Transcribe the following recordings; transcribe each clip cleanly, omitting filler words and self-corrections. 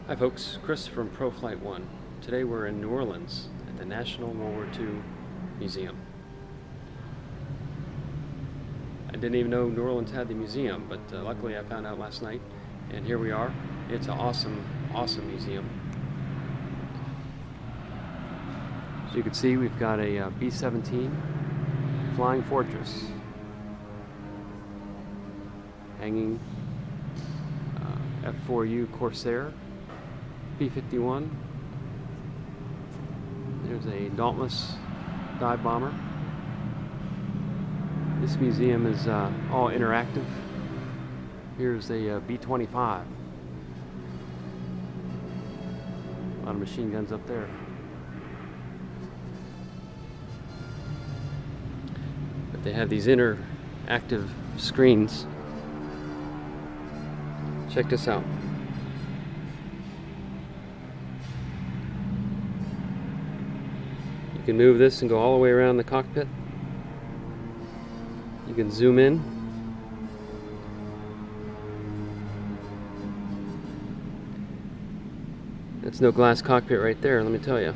Hi folks, Chris from ProFlight One. Today we're in New Orleans at the National World War II Museum. I didn't even know New Orleans had the museum, but luckily I found out last night, and here we are. It's an awesome, awesome museum. As you can see, we've got a B-17 Flying Fortress hanging, F-4U Corsair, P-51. There's a Dauntless dive bomber. This museum is all interactive. Here's a B-25. A lot of machine guns up there. But they have these interactive screens. Check this out. You can move this and go all the way around the cockpit. You can zoom in. That's no glass cockpit right there, let me tell you.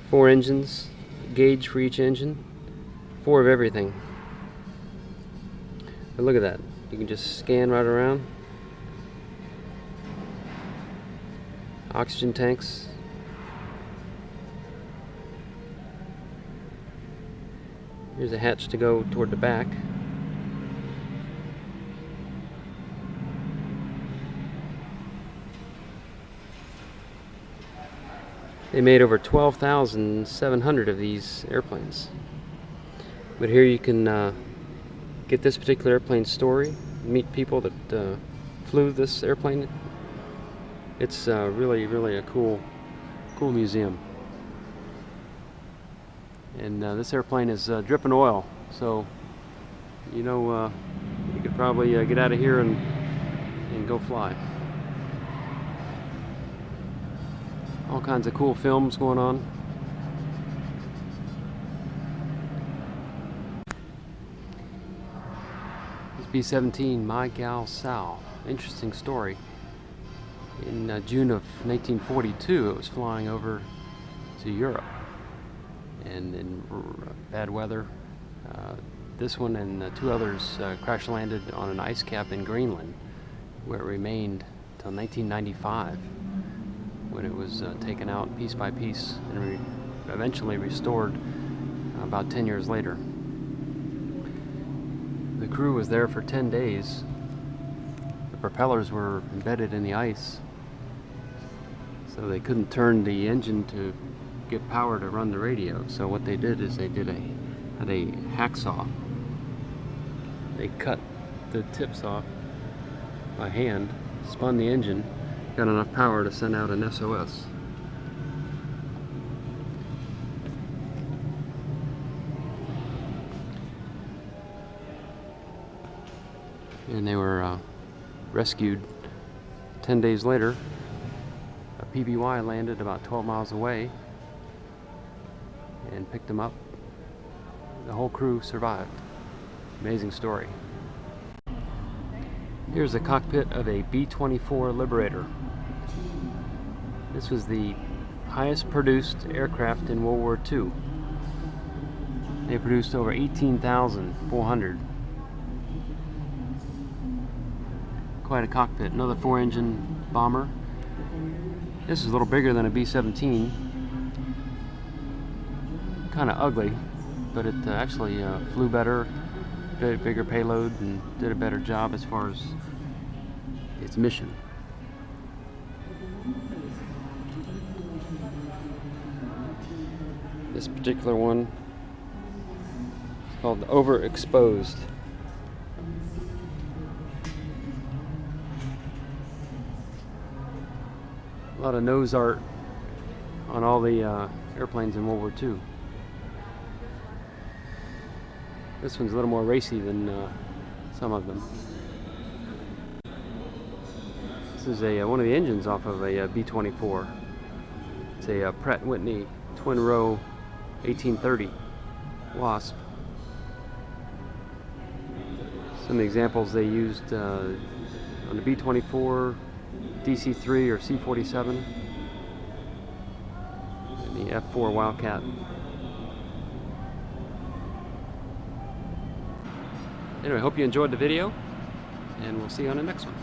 4 engines, gauge for each engine, 4 of everything. But look at that. You can just scan right around. Oxygen tanks. Here's a hatch to go toward the back. They made over 12,700 of these airplanes. But here you can get this particular airplane story, meet people that flew this airplane. It's really a cool museum. And this airplane is dripping oil, so you know you could probably get out of here and go fly. All kinds of cool films going on. This B-17, My Gal Sal. Interesting story. In June of 1942, it was flying over to Europe. And in bad weather, this one and 2 others crash landed on an ice cap in Greenland, where it remained until 1995, when it was taken out piece by piece and eventually restored about 10 years later. The crew was there for 10 days. The propellers were embedded in the ice, so they couldn't turn the engine to get power to run the radio. So what they did is they had a hacksaw. They cut the tips off by hand, spun the engine, got enough power to send out an SOS. And they were rescued 10 days later. A PBY landed about 12 miles away and picked them up. The whole crew survived. Amazing story. Here's the cockpit of a B-24 Liberator. This was the highest produced aircraft in World War II. They produced over 18,400. Quite a cockpit. Another 4-engine bomber. This is a little bigger than a B-17. Kind of ugly, but it actually flew better, did a bigger payload, and did a better job as far as its mission. This particular one is called Overexposed. A lot of nose art on all the airplanes in World War II. This one's a little more racy than some of them. This is one of the engines off of a B-24. It's a Pratt & Whitney twin row 1830 Wasp. Some examples they used on the B-24, DC-3 or C-47, and the F-4 Wildcat. Anyway, hope you enjoyed the video, and we'll see you on the next one.